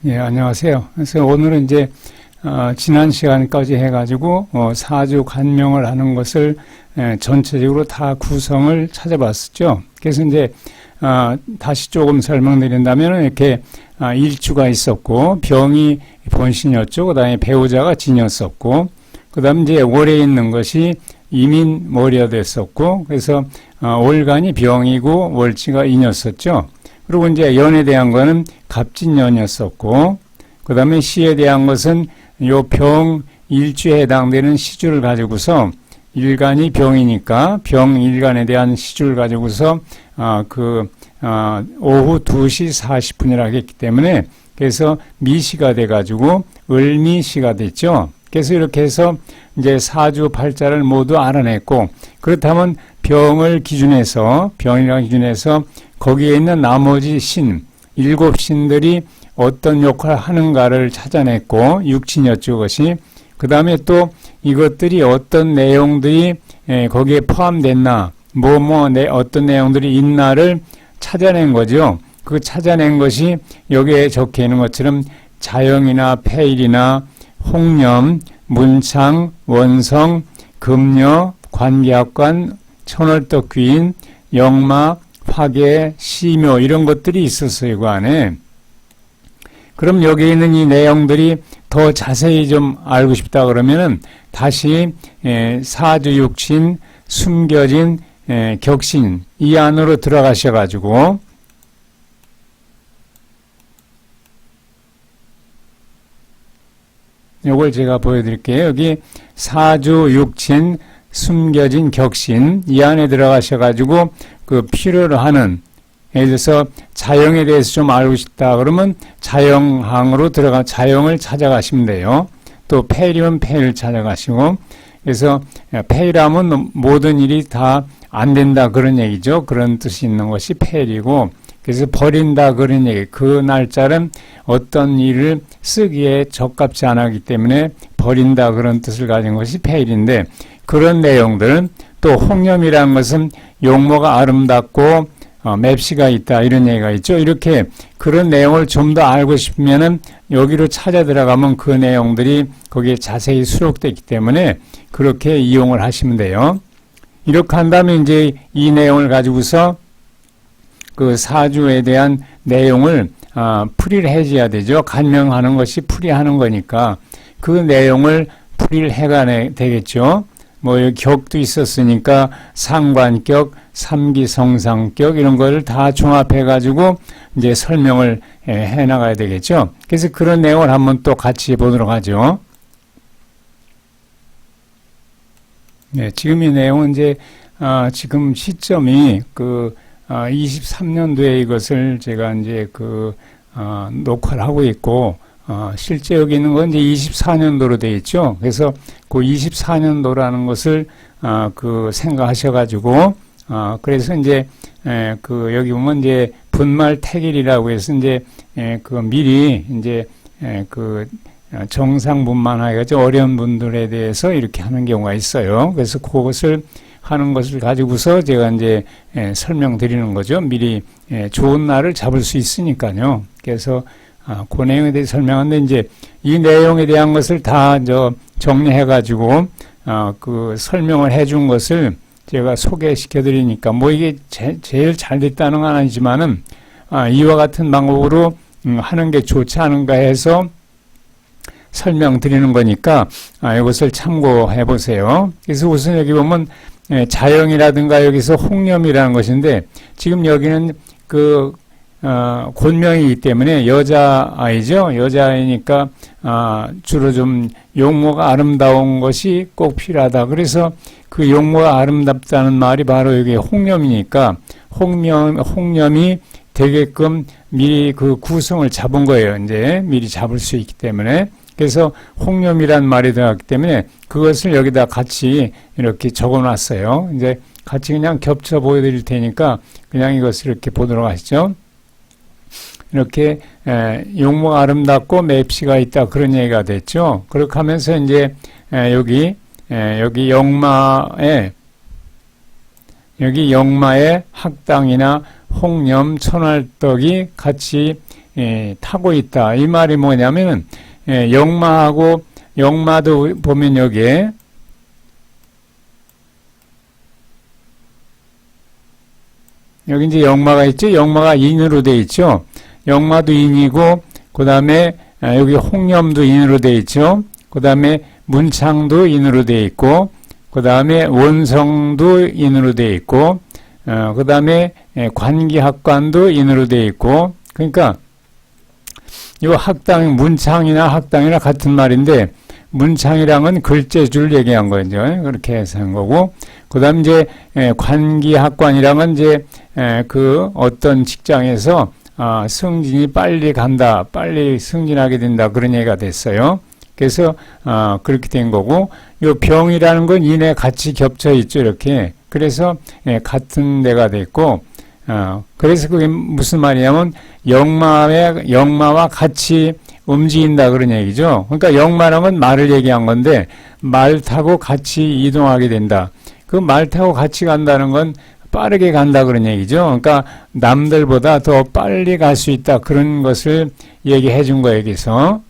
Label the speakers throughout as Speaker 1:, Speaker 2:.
Speaker 1: 예, 안녕하세요. 그래서 오늘은 이제 지난 시간까지 해가지고 사주 간명을 하는 것을 전체적으로 다 구성을 찾아봤었죠. 그래서 이제 다시 조금 설명드린다면 이렇게 일주가 있었고 병이 본신이었죠. 그다음에 배우자가 진이었었고 그다음 이제 월에 있는 것이 이민월이가 됐었고 그래서 월간이 병이고 월지가 인이었었죠. 그리고 이제 연에 대한 거는 갑진년이었었고, 그 다음에 시에 대한 것은 요 병 일주에 해당되는 시주를 가지고서 일간이 병이니까 병 일간에 대한 시주를 가지고서 오후 2시 40분이라고 했기 때문에 그래서 미시가 돼가지고 을미시가 됐죠. 그래서 이렇게 해서 이제 사주 팔자를 모두 알아냈고 그렇다면 병을 기준해서 병이라는 기준해서 거기에 있는 나머지 신, 7신들이 어떤 역할을 하는가를 찾아냈고 육친이었죠, 그것이. 그 다음에 또 이것들이 어떤 내용들이 거기에 포함됐나, 어떤 내용들이 있나를 찾아낸 거죠. 그 찾아낸 것이 여기에 적혀 있는 것처럼 자영이나 폐일이나 홍념, 문창, 원성, 금녀, 관계합관, 천월덕 귀인, 영마, 화계, 시묘 이런 것들이 있었어요. 그 안에. 그럼 여기 있는 이 내용들이 더 자세히 좀 알고 싶다 그러면은 다시 사주 육신, 숨겨진 격신 이 안으로 들어가셔가지고 요걸 제가 보여드릴게요. 여기 사주 육신 숨겨진 격신 이 안에 들어가셔가지고 그 필요로 하는 예를 들어서 자영에 대해서 좀 알고 싶다 그러면 자영항으로 들어가 자영을 찾아가시면 돼요. 또 폐일이면 폐일 찾아가시고 그래서 폐일하면 모든 일이 다 안 된다 그런 얘기죠. 그런 뜻이 있는 것이 폐일이고 그래서 버린다 그런 얘기. 그 날짜는 어떤 일을 쓰기에 적합지 않았기 때문에 버린다 그런 뜻을 가진 것이 폐일인데 그런 내용들 또 홍념이라는 것은 용모가 아름답고 맵시가 있다 이런 얘기가 있죠. 이렇게 그런 내용을 좀 더 알고 싶으면은 여기로 찾아 들어가면 그 내용들이 거기에 자세히 수록되어 있기 때문에 그렇게 이용을 하시면 돼요. 이렇게 한다면 이제 이 내용을 가지고서 그 사주에 대한 내용을 풀이를 해줘야 되죠. 간명하는 것이 풀이하는 거니까 그 내용을 풀이를 해가 되겠죠. 여기 격도 있었으니까 상관격, 삼기성상격 이런 거를 다 종합해 가지고 이제 설명을 해 나가야 되겠죠. 그래서 그런 내용을 한번 또 같이 보도록 하죠. 네, 지금 이 내용은 이제 지금 시점이 23년도에 이것을 제가 이제 녹화를 하고 있고 실제 여기 있는 건 이제 24년도로 되어 있죠. 그래서 그 24년도라는 것을 생각하셔가지고 그래서 이제 여기 보면 이제 분말 태길이라고 해서 이제 미리 이제 정상분만하기가 어려운 분들에 대해서 이렇게 하는 경우가 있어요. 그래서 그것을 하는 것을 가지고서 제가 이제 설명드리는 거죠. 미리 좋은 날을 잡을 수 있으니까요. 그래서 그 내용에 대해 설명하는데 이제 이 내용에 대한 것을 다 정리해가지고 설명을 해준 것을 제가 소개시켜 드리니까 이게 제일 잘 됐다는 건 아니지만은 이와 같은 방법으로 하는 게 좋지 않은가 해서 설명드리는 거니까 이것을 참고해 보세요. 그래서 우선 여기 보면 자영이라든가 여기서 홍념이라는 것인데 지금 여기는 곤명이기 때문에 여자아이죠. 여자아이니까 주로 좀 용모가 아름다운 것이 꼭 필요하다. 그래서 그 용모가 아름답다는 말이 바로 여기 홍념이니까 홍념이 되게끔 미리 그 구성을 잡은 거예요. 이제 미리 잡을 수 있기 때문에. 그래서 홍념이란 말이 들어갔기 때문에 그것을 여기다 같이 이렇게 적어 놨어요. 이제 같이 그냥 겹쳐 보여드릴 테니까 그냥 이것을 이렇게 보도록 하시죠. 이렇게 용모가 아름답고 맵시가 있다 그런 얘기가 됐죠. 그렇게 하면서 이제 여기 영마의 학당이나 홍념, 천활떡이 같이 타고 있다. 이 말이 뭐냐면은 역마하고 역마도 보면 여기에 여기 이제 역마가 있죠. 역마가 인으로 돼 있죠. 역마도 인이고 그 다음에 여기 홍념도 인으로 돼 있죠. 그 다음에 문창도 인으로 돼 있고 그 다음에 원성도 인으로 돼 있고 그 다음에 관기학관도 인으로 돼 있고 그러니까 이 학당 문창이나 학당이나 같은 말인데 문창이랑은 글재줄 얘기한 거죠. 그렇게 해서 한 거고 그 다음 이제 관기학관이랑은 이제 그 어떤 직장에서 승진이 빨리 간다, 빨리 승진하게 된다 그런 얘기가 됐어요. 그래서 그렇게 된 거고 요 병이라는 건 인에 같이 겹쳐 있죠. 이렇게 그래서 같은 데가 됐고 그래서 그게 무슨 말이냐면 역마와 같이 움직인다 그런 얘기죠. 그러니까 역마라면 말을 얘기한 건데 말 타고 같이 이동하게 된다. 그 말 타고 같이 간다는 건 빠르게 간다 그런 얘기죠. 그러니까 남들보다 더 빨리 갈 수 있다 그런 것을 얘기해 준 거예요. 여기서.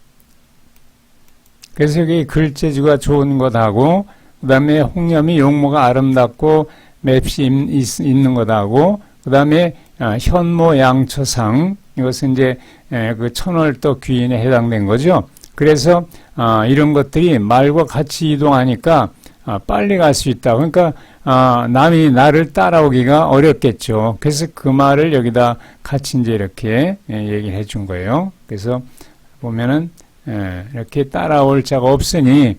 Speaker 1: 그래서 여기 글재주가 좋은 것하고 그 다음에 홍념이 용모가 아름답고 맵시 있는 것하고 그 다음에 현모 양초상 이것은 이제 그 천월도 귀인에 해당된 거죠. 그래서 이런 것들이 말과 같이 이동하니까 빨리 갈 수 있다. 그러니까 남이 나를 따라오기가 어렵겠죠. 그래서 그 말을 여기다 같이 이제 이렇게 얘기를 해준 거예요. 그래서 보면은 이렇게 따라올 자가 없으니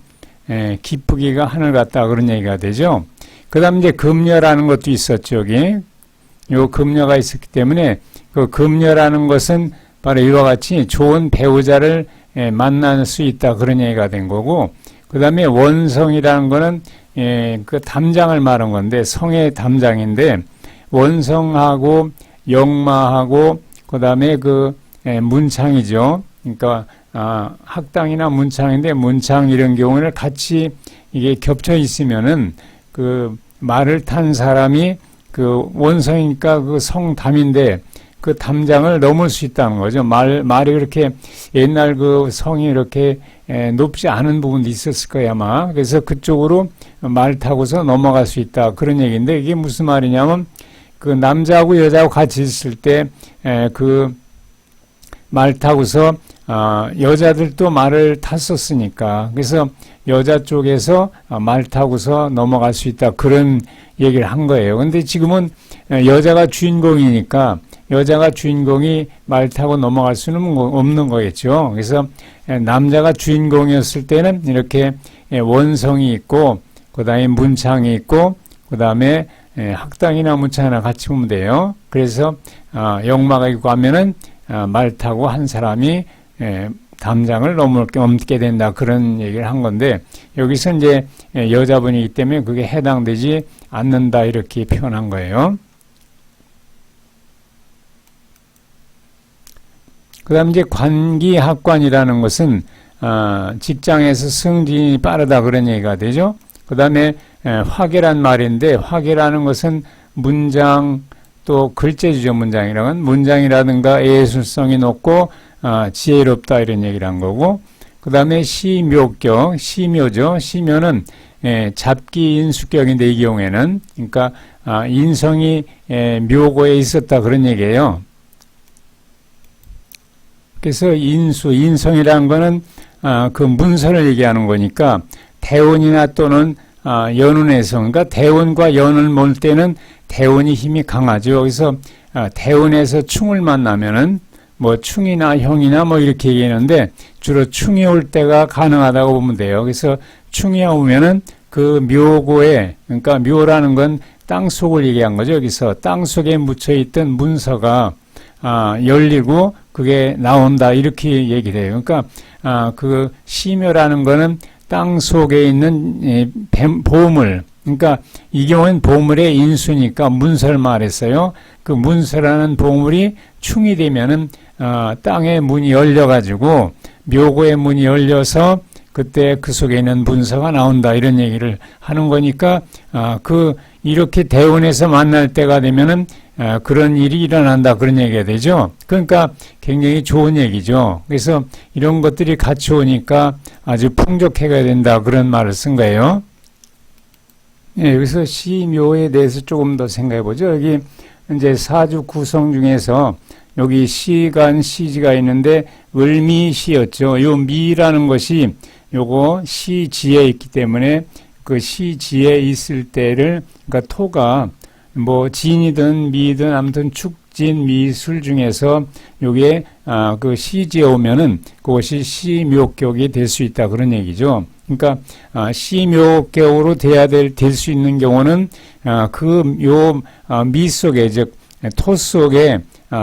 Speaker 1: 기쁘기가 하늘 같다 그런 얘기가 되죠. 그 다음 이제 금녀라는 것도 있었죠. 여기 요 금녀가 있었기 때문에 그 금녀라는 것은 바로 이와 같이 좋은 배우자를 만날 수 있다 그런 얘기가 된 거고 그 다음에 원성이라는 거는 그 담장을 말한 건데 성의 담장인데 원성하고 역마하고 그 다음에 그 문창이죠. 그러니까 학당이나 문창인데 문창 이런 경우는 같이 이게 겹쳐 있으면은 그 말을 탄 사람이 그 원성이니까 그 성담인데 그 담장을 넘을 수 있다는 거죠. 말이 그렇게 옛날 그 성이 이렇게 높지 않은 부분도 있었을 거야 아마. 그래서 그쪽으로 말 타고서 넘어갈 수 있다 그런 얘기인데 이게 무슨 말이냐면 그 남자하고 여자하고 같이 있을 때 그 말 타고서 여자들도 말을 탔었으니까 그래서 여자 쪽에서 말 타고서 넘어갈 수 있다 그런 얘기를 한 거예요. 근데 지금은 여자가 주인공이니까 여자가 주인공이 말 타고 넘어갈 수는 없는 거겠죠. 그래서 남자가 주인공이었을 때는 이렇게 원성이 있고 그 다음에 문창이 있고 그 다음에 학당이나 문창이나 같이 보면 돼요. 그래서 역마가 있고 하면은 말 타고 한 사람이 담장을 넘게 된다 그런 얘기를 한 건데 여기서 이제 여자분이기 때문에 그게 해당되지 않는다 이렇게 표현한 거예요. 그 다음 이제 관기학관이라는 것은 직장에서 승진이 빠르다 그런 얘기가 되죠. 그 다음에 화계란 말인데 화계라는 것은 문장 또 글재주죠. 문장이라는 문장이라든가 예술성이 높고 지혜롭다 이런 얘기를 한 거고 그 다음에 시묘격 시묘죠. 시묘는 잡기 인수격인데 이 경우에는 그러니까 인성이 묘고에 있었다 그런 얘기예요. 그래서 인성이라는 거는 그 문서를 얘기하는 거니까 대운이나 또는 연운에서 그러니까 대운과 연을 몰 때는 대운이 힘이 강하죠. 여기서 대운에서 충을 만나면은 뭐 충이나 형이나 뭐 이렇게 얘기하는데 주로 충이 올 때가 가능하다고 보면 돼요. 그래서 충이 오면은 그 묘고에 그러니까 묘라는 건 땅속을 얘기한 거죠. 여기서 땅속에 묻혀 있던 문서가 열리고 그게 나온다 이렇게 얘기를 해요. 그러니까 그 시묘라는 거는 땅 속에 있는 보물 그러니까 이 경우는 보물의 인수니까 문서를 말했어요. 그 문서라는 보물이 충이 되면은 땅의 문이 열려가지고 묘고의 문이 열려서 그때 그 속에 있는 문서가 나온다 이런 얘기를 하는 거니까 그 이렇게 대운에서 만날 때가 되면은 그런 일이 일어난다 그런 얘기가 되죠. 그러니까 굉장히 좋은 얘기죠. 그래서 이런 것들이 같이 오니까 아주 풍족해가 된다 그런 말을 쓴 거예요. 예, 여기서 시묘에 대해서 조금 더 생각해 보죠. 여기 이제 사주 구성 중에서 여기 시간 시지가 있는데 을미시였죠. 요 미라는 것이 요거 시지에 있기 때문에 그 시지에 있을 때를 그러니까 토가 뭐 진이든 미든 아무튼 축진 미술 중에서 요게 그 시지에 오면은 그것이 시묘격이 될 수 있다 그런 얘기죠. 그러니까 시묘격으로 될 수 있는 경우는 미 속에 즉 토 속에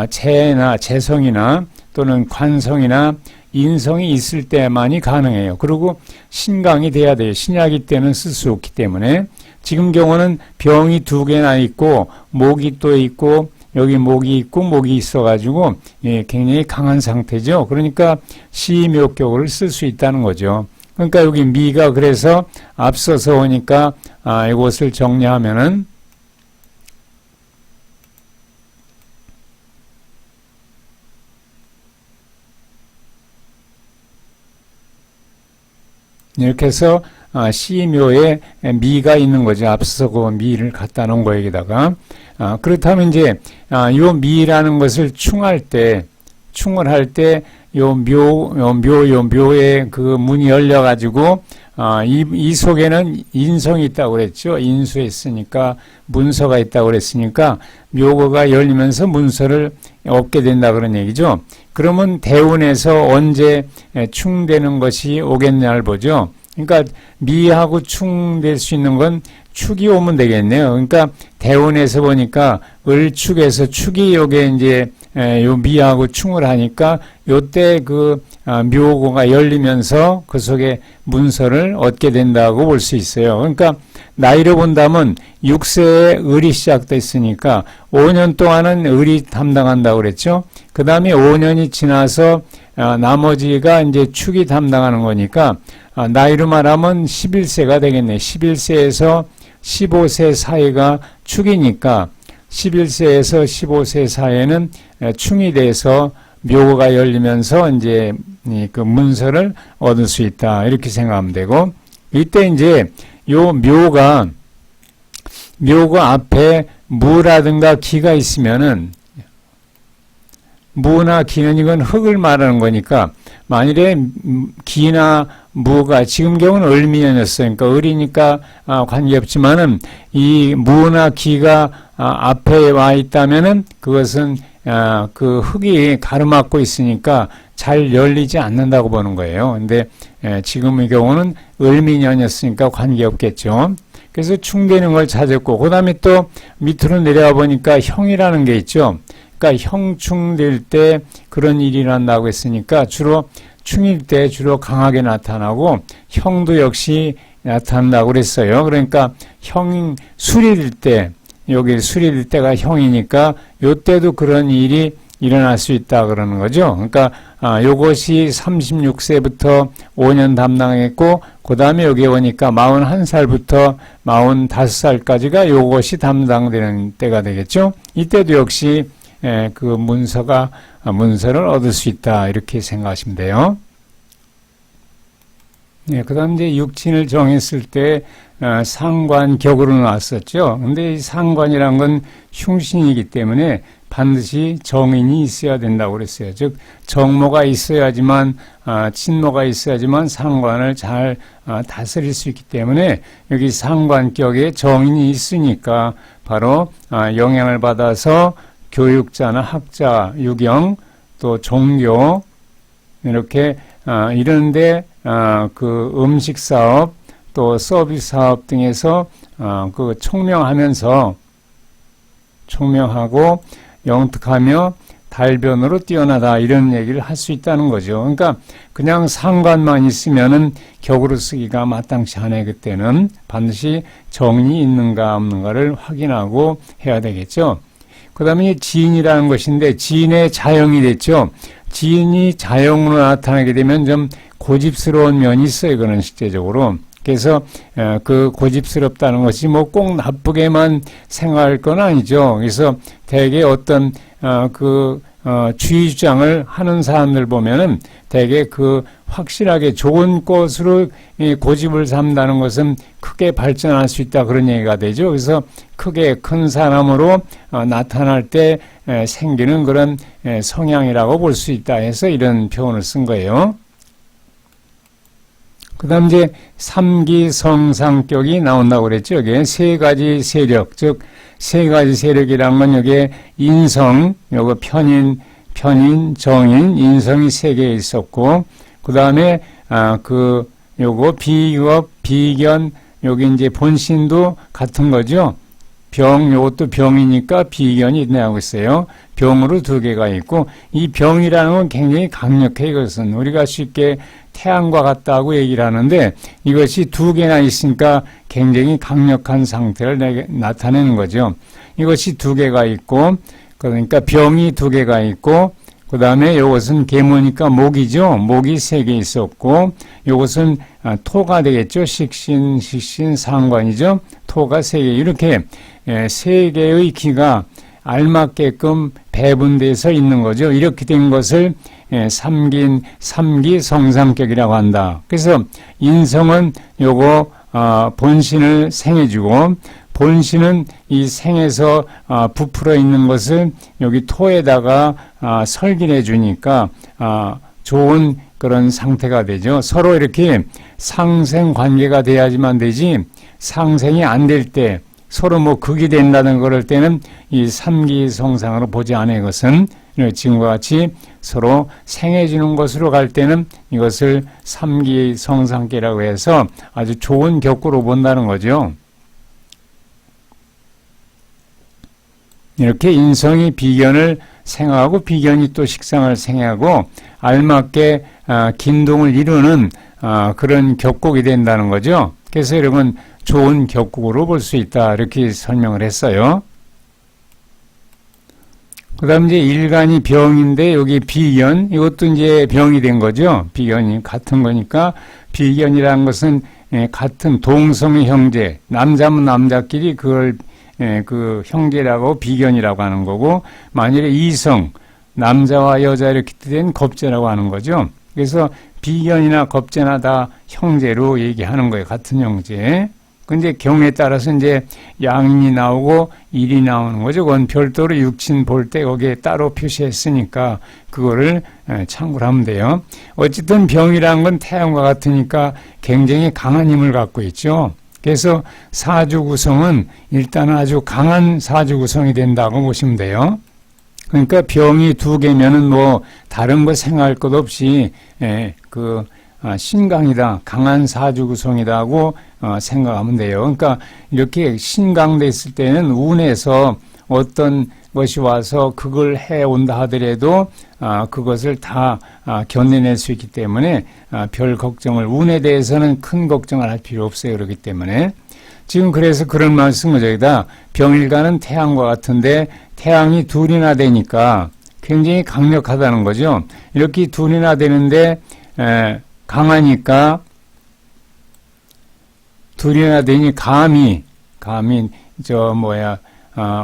Speaker 1: 재나 재성이나 또는 관성이나 인성이 있을 때만이 가능해요. 그리고 신강이 돼야 돼요. 신약이 때는 쓸 수 없기 때문에 지금 경우는 병이 2개나 있고 목이 또 있고 여기 목이 있고 목이 있어가지고 예, 굉장히 강한 상태죠. 그러니까 시묘격을 쓸 수 있다는 거죠. 그러니까 여기 미가 그래서 앞서서 오니까 이것을 정리하면은 이렇게 해서 시묘에 미가 있는 거죠. 앞서서 그 미를 갖다 놓은 거에다가 그렇다면 이제 요 미라는 것을 충을 할 때 요 묘의 그 문이 열려 가지고 이 속에는 인성이 있다고 그랬죠. 인수에 있으니까 문서가 있다고 그랬으니까 묘가 열리면서 문서를 얻게 된다 그런 얘기죠. 그러면 대운에서 언제 충되는 것이 오겠냐를 보죠. 그러니까 미하고 충될 수 있는 건 축이 오면 되겠네요. 그러니까 대운에서 보니까 을축에서 축이 요게 이제 요 미하고 충을 하니까 요때 그 묘고가 열리면서 그 속에 문서를 얻게 된다고 볼 수 있어요. 그러니까 나이로 본다면 6세에 을이 시작됐으니까 5년 동안은 을이 담당한다고 그랬죠. 그 다음에 5년이 지나서 나머지가 이제 축이 담당하는 거니까 나이로 말하면 11세가 되겠네. 11세에서 15세 사이가 축이니까 11세에서 15세 사이에는 충이 돼서 묘가 열리면서 이제 그 문서를 얻을 수 있다. 이렇게 생각하면 되고 이때 이제 요 묘가 앞에 무라든가 기가 있으면은 무나 기는 이건 흙을 말하는 거니까 만일에 기나 무가 지금 경우는 을미년이었어요. 그러니까 을이니까 관계없지만은 이 무나 기가 앞에 와 있다면은 그것은 그 흙이 가로막고 있으니까 잘 열리지 않는다고 보는 거예요. 근데 지금의 경우는 을미년이었으니까 관계없겠죠. 그래서 충되는 걸 찾았고 그 다음에 또 밑으로 내려와 보니까 형이라는 게 있죠. 그러니까 형충될 때 그런 일이 일어난다고 했으니까 주로 충일 때 주로 강하게 나타나고 형도 역시 나타난다고 그랬어요. 그러니까 형 술일 때 여기 술일 때가 형이니까 요때도 그런 일이 일어날 수 있다 그러는 거죠. 그러니까 요것이 36세부터 5년 담당했고 그 다음에 여기 오니까 41살부터 45살까지가 요것이 담당되는 때가 되겠죠. 이때도 역시 그 문서를 얻을 수 있다 이렇게 생각하시면 돼요. 그 다음 이제 육친을 정했을 때 상관격으로 나왔었죠. 근데 이 상관이란 건 흉신이기 때문에 반드시 정인이 있어야 된다고 그랬어요. 즉 정모가 있어야지만 친모가 있어야지만 상관을 잘 다스릴 수 있기 때문에 여기 상관격에 정인이 있으니까 바로 영향을 받아서 교육자나 학자, 유경, 또 종교 이렇게 이런데 그 음식 사업, 또 서비스 사업 등에서 그 총명하고 영특하며 달변으로 뛰어나다 이런 얘기를 할 수 있다는 거죠. 그러니까 그냥 상관만 있으면은 격으로 쓰기가 마땅치 않아요. 그때는 반드시 정이 있는가 없는가를 확인하고 해야 되겠죠. 그 다음에 지인이라는 것인데 지인의 자형이 됐죠. 지인이 자형으로 나타나게 되면 좀 고집스러운 면이 있어요. 그는 실제적으로. 그래서 그 고집스럽다는 것이 뭐 꼭 나쁘게만 생각할 건 아니죠. 그래서 대개 어떤 주의 주장을 하는 사람들 보면은 대개 그 확실하게 좋은 것으로 고집을 삼다는 것은 크게 발전할 수 있다 그런 얘기가 되죠. 그래서 크게 큰 사람으로 나타날 때 생기는 그런 성향이라고 볼 수 있다 해서 이런 표현을 쓴 거예요. 그 다음 이제 삼기성상격이 나온다고 그랬죠. 여기에 세 가지 세력, 즉, 세 가지 세력이란 건 여기에 인성, 요거 편인, 정인, 인성이 세 개 있었고, 그 다음에, 요거 비업, 비견, 여기 이제 본신도 같은 거죠. 요것도 병이니까 비견이 나오고 있어요. 병으로 두 개가 있고, 이 병이라는 건 굉장히 강력해, 이것은. 우리가 쉽게 태양과 같다고 얘기를 하는데, 이것이 두 개나 있으니까 굉장히 강력한 상태를 나타내는 거죠. 이것이 두 개가 있고, 그러니까 병이 두 개가 있고, 그 다음에 이것은 계모니까 목이죠. 목이 세 개 있었고, 이것은 토가 되겠죠. 식신, 상관이죠. 토가 세 개. 이렇게 세 개의 기가 알맞게끔 배분돼서 있는 거죠. 이렇게 된 것을 삼기 성삼격이라고 한다. 그래서 인성은 요거 본신을 생해주고, 본신은 이 생에서 부풀어 있는 것을 여기 토에다가 설기해 주니까 좋은 그런 상태가 되죠. 서로 이렇게 상생 관계가 돼야지만 되지, 상생이 안 될 때 서로 뭐 극이 된다는 그럴 때는 이 삼기성상으로 보지 않은 것은 지금과 같이 서로 생해주는 것으로 갈 때는 이것을 삼기성상계라고 해서 아주 좋은 격구로 본다는 거죠. 이렇게 인성이 비견을 생하고 비견이 또 식상을 생하고 알맞게 긴동을 이루는 그런 격국이 된다는 거죠. 그래서 여러분 좋은 격국으로 볼 수 있다 이렇게 설명을 했어요. 그 다음 이제 일간이 병인데 여기 비견, 이것도 이제 병이 된 거죠. 비견이 같은 거니까 비견이라는 것은 같은 동성의 형제, 남자면 남자끼리 그걸 그 형제라고 비견이라고 하는 거고, 만일에 이성, 남자와 여자 이렇게 된 겁제라고 하는 거죠. 그래서 비견이나 겁제나 다 형제로 얘기하는 거예요. 같은 형제. 근데 경우에 따라서 이제 양인이 나오고 일이 나오는 거죠. 그건 별도로 육친 볼 때 거기에 따로 표시했으니까 그거를 참고를 하면 돼요. 어쨌든 병이라는 건 태양과 같으니까 굉장히 강한 힘을 갖고 있죠. 그래서 사주 구성은 일단 아주 강한 사주 구성이 된다고 보시면 돼요. 그러니까 병이 두 개면은 뭐 다른 거 생각할 것 없이 신강이다, 강한 사주 구성이다고 생각하면 돼요. 그러니까 이렇게 신강됐을 때는 운에서 어떤 것이 와서 그걸 해온다 하더라도 그것을 다 견뎌낼 수 있기 때문에 별 걱정을, 운에 대해서는 큰 걱정을 할 필요 없어요. 그렇기 때문에 지금 그래서 그런 말씀을 저기다 병일간은 태양과 같은데 태양이 둘이나 되니까 굉장히 강력하다는 거죠. 이렇게 둘이나 되는데 강하니까 둘이나 되니 감히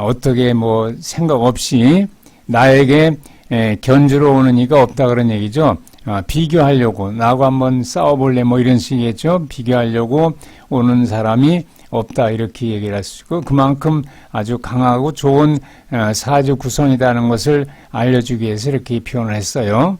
Speaker 1: 어떻게 뭐 생각 없이 나에게 견주러 오는 이가 없다 그런 얘기죠. 비교하려고 나하고 한번 싸워볼래 뭐 이런 식이겠죠. 비교하려고 오는 사람이 없다 이렇게 얘기를 할 수 있고, 그만큼 아주 강하고 좋은 사주 구성이라는 것을 알려주기 위해서 이렇게 표현을 했어요.